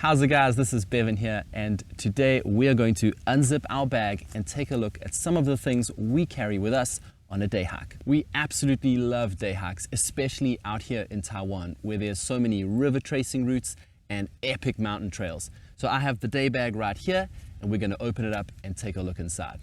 How's it guys, this is Bevan here, and today we are going to unzip our bag and take a look at some of the things we carry with us on a day hike. We absolutely love day hikes, especially out here in Taiwan where there's so many river tracing routes and epic mountain trails. So I have the day bag right here and we're going to open it up and take a look inside.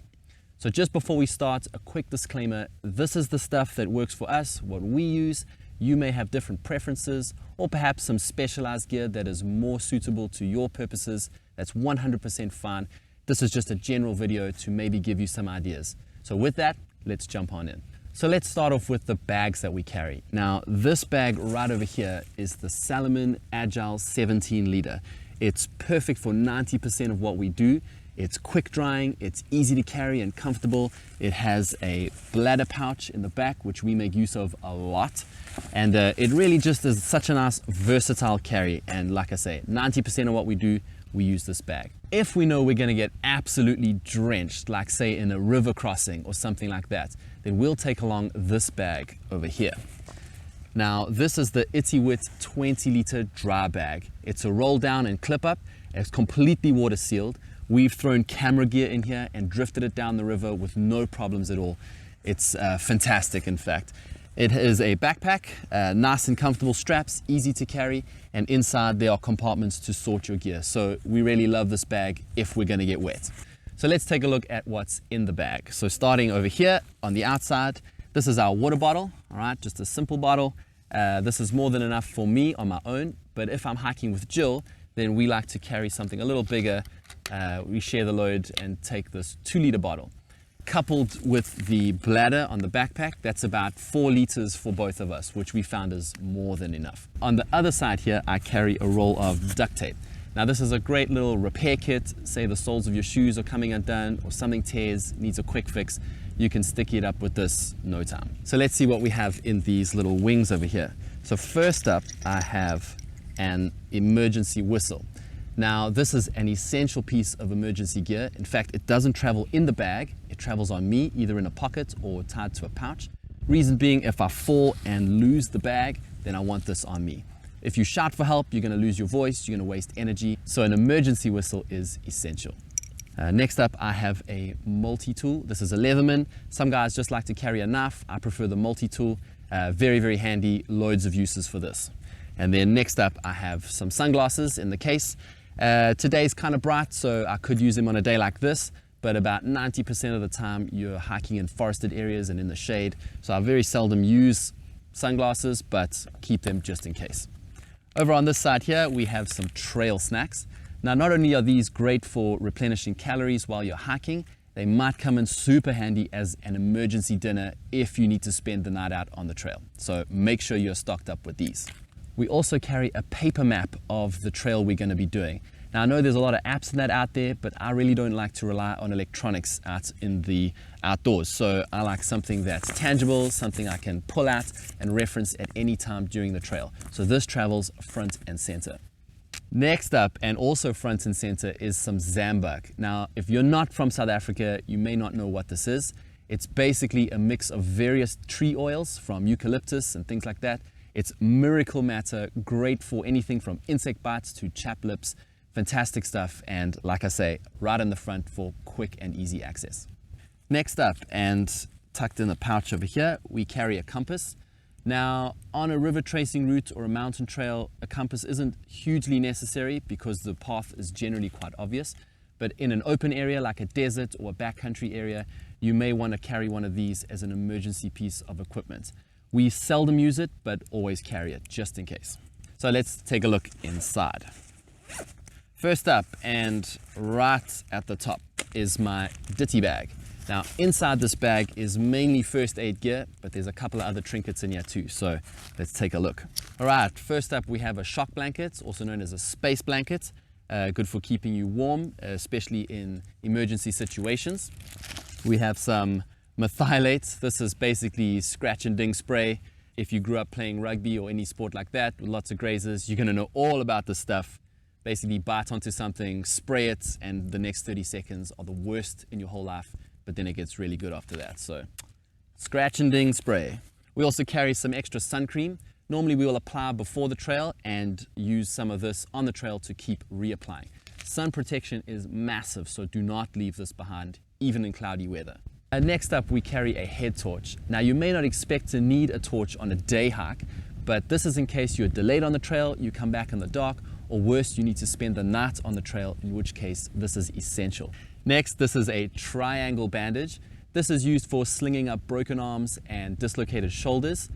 So just before we start, a quick disclaimer, this is the stuff that works for us, what we use. You may have different preferences or perhaps some specialized gear that is more suitable to your purposes. That's 100% fine. This is just a general video to maybe give you some ideas. So with that, let's jump on in. So let's start off with the bags that we carry. Now, this bag right over here is the Salomon Agile 17 liter. It's perfect for 90% of what we do. It's quick drying, it's easy to carry and comfortable. It has a bladder pouch in the back, which we make use of a lot. And it really just is such a nice versatile carry. And like I say, 90% of what we do, we use this bag. If we know we're gonna get absolutely drenched, like say in a river crossing or something like that, then we'll take along this bag over here. Now, this is the Ditty 20 liter dry bag. It's a roll down and clip up. It's completely water sealed. We've thrown camera gear in here and drifted it down the river with no problems at all. It's fantastic, in fact. It is a backpack, nice and comfortable straps, easy to carry, and inside there are compartments to sort your gear. So we really love this bag if we're gonna get wet. So let's take a look at what's in the bag. So starting over here on the outside, this is our water bottle, all right, just a simple bottle. This is more than enough for me on my own, but if I'm hiking with Jill, then we like to carry something a little bigger. We share the load and take this 2 liter bottle. Coupled with the bladder on the backpack, that's about 4 liters for both of us, which we found is more than enough. On the other side here, I carry a roll of duct tape. Now this is a great little repair kit. Say the soles of your shoes are coming undone or something tears, needs a quick fix. You can stick it up with this no time. So let's see what we have in these little wings over here. So first up, I have an emergency whistle. Now, this is an essential piece of emergency gear. In fact, it doesn't travel in the bag. It travels on me, either in a pocket or tied to a pouch. Reason being, if I fall and lose the bag, then I want this on me. If you shout for help, you're gonna lose your voice, you're gonna waste energy. So an emergency whistle is essential. Next up, I have a multi-tool. This is a Leatherman. Some guys just like to carry a knife. I prefer the multi-tool. Very, very handy, loads of uses for this. And then next up, I have some sunglasses in the case. Today's kind of bright, so I could use them on a day like this, but about 90% of the time you're hiking in forested areas and in the shade. So I very seldom use sunglasses, but keep them just in case. Over on this side here, we have some trail snacks. Now, not only are these great for replenishing calories while you're hiking, they might come in super handy as an emergency dinner if you need to spend the night out on the trail. So make sure you're stocked up with these. We also carry a paper map of the trail we're going to be doing. Now, I know there's a lot of apps and that out there, but I really don't like to rely on electronics out in the outdoors. So I like something that's tangible, something I can pull out and reference at any time during the trail. So this travels front and center. Next up, and also front and center, is some Zimback. Now, if you're not from South Africa, you may not know what this is. It's basically a mix of various tree oils from eucalyptus and things like that. It's miracle matter, great for anything from insect bites to chapped lips. Fantastic stuff, and like I say, right in the front for quick and easy access. Next up, and tucked in the pouch over here, we carry a compass. Now, on a river tracing route or a mountain trail, a compass isn't hugely necessary because the path is generally quite obvious. But in an open area like a desert or a backcountry area, you may want to carry one of these as an emergency piece of equipment. We seldom use it, but always carry it just in case. So let's take a look inside. First up, and right at the top, is my Ditty bag. Now, inside this bag is mainly first aid gear, but there's a couple of other trinkets in here too. So let's take a look. All right, first up, we have a shock blanket, also known as a space blanket. Good for keeping you warm, especially in emergency situations. We have some Methylate. This is basically scratch and ding spray. If you grew up playing rugby or any sport like that with lots of grazers, you're gonna know all about this stuff. Basically bite onto something, spray it, and the next 30 seconds are the worst in your whole life, but then it gets really good after that. So scratch and ding spray. We also carry some extra sun cream. Normally we will apply before the trail and use some of this on the trail to keep reapplying. Sun protection is massive, so do not leave this behind, even in cloudy weather. Next up, we carry a head torch. Now, you may not expect to need a torch on a day hike, but this is in case you're delayed on the trail, you come back in the dark, or worse, you need to spend the night on the trail, in which case this is essential. Next, this is a triangle bandage. This is used for slinging up broken arms and dislocated shoulders.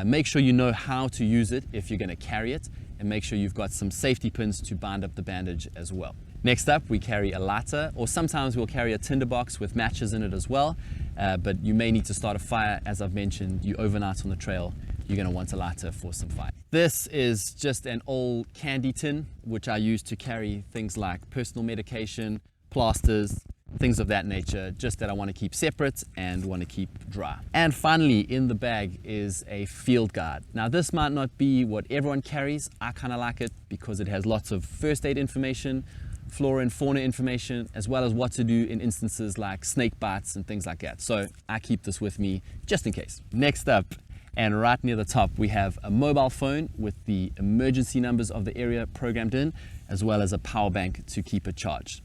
Make sure you know how to use it if you're going to carry it, and make sure you've got some safety pins to bind up the bandage as well. Next up, we carry a lighter, or sometimes we'll carry a tinderbox with matches in it as well, but you may need to start a fire. As I've mentioned, you overnight on the trail, you're going to want a lighter for some fire. This is just an old candy tin, which I use to carry things like personal medication, plasters, things of that nature, just that I want to keep separate and want to keep dry. And finally, in the bag is a field guide. Now, this might not be what everyone carries. I kind of like it because it has lots of first aid information, flora and fauna information, as well as what to do in instances like snake bites and things like that. So I keep this with me just in case. Next up, and right near the top, we have a mobile phone with the emergency numbers of the area programmed in, as well as a power bank to keep it charged.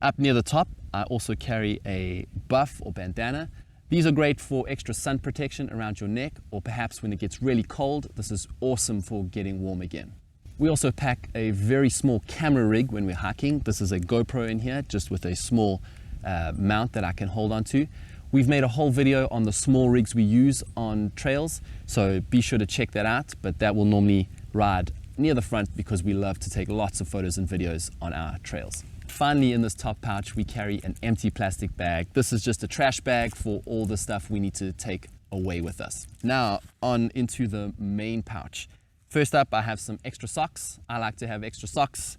Up near the top, I also carry a buff or bandana. These are great for extra sun protection around your neck, or perhaps when it gets really cold, this is awesome for getting warm again. We also pack a very small camera rig when we're hiking. This is a GoPro in here, just with a small mount that I can hold onto. We've made a whole video on the small rigs we use on trails, so be sure to check that out, but that will normally ride near the front because we love to take lots of photos and videos on our trails. Finally, in this top pouch, we carry an empty plastic bag. This is just a trash bag for all the stuff we need to take away with us. Now, on into the main pouch. First up, I have some extra socks. I like to have extra socks.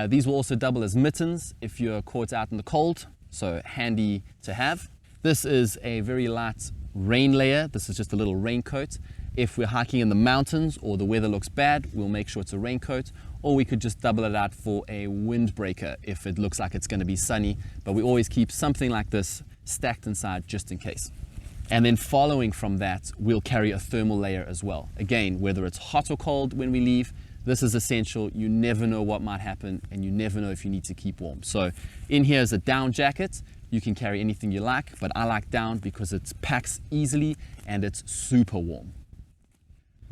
These will also double as mittens if you're caught out in the cold, so handy to have. This is a very light rain layer. This is just a little raincoat. If we're hiking in the mountains or the weather looks bad, we'll make sure it's a raincoat, or we could just double it out for a windbreaker if it looks like it's going to be sunny, but we always keep something like this stacked inside just in case. And then following from that, we'll carry a thermal layer as well. Again, whether it's hot or cold when we leave, this is essential. You never know what might happen, and you never know if you need to keep warm. So in here is a down jacket. You can carry anything you like, but I like down because it packs easily and it's super warm.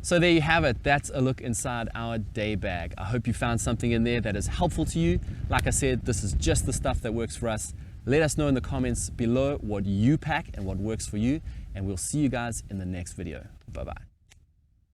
So there you have it. That's a look inside our day bag. I hope you found something in there that is helpful to you. Like I said, this is just the stuff that works for us. Let us know in the comments below what you pack and what works for you, and we'll see you guys in the next video. Bye-bye.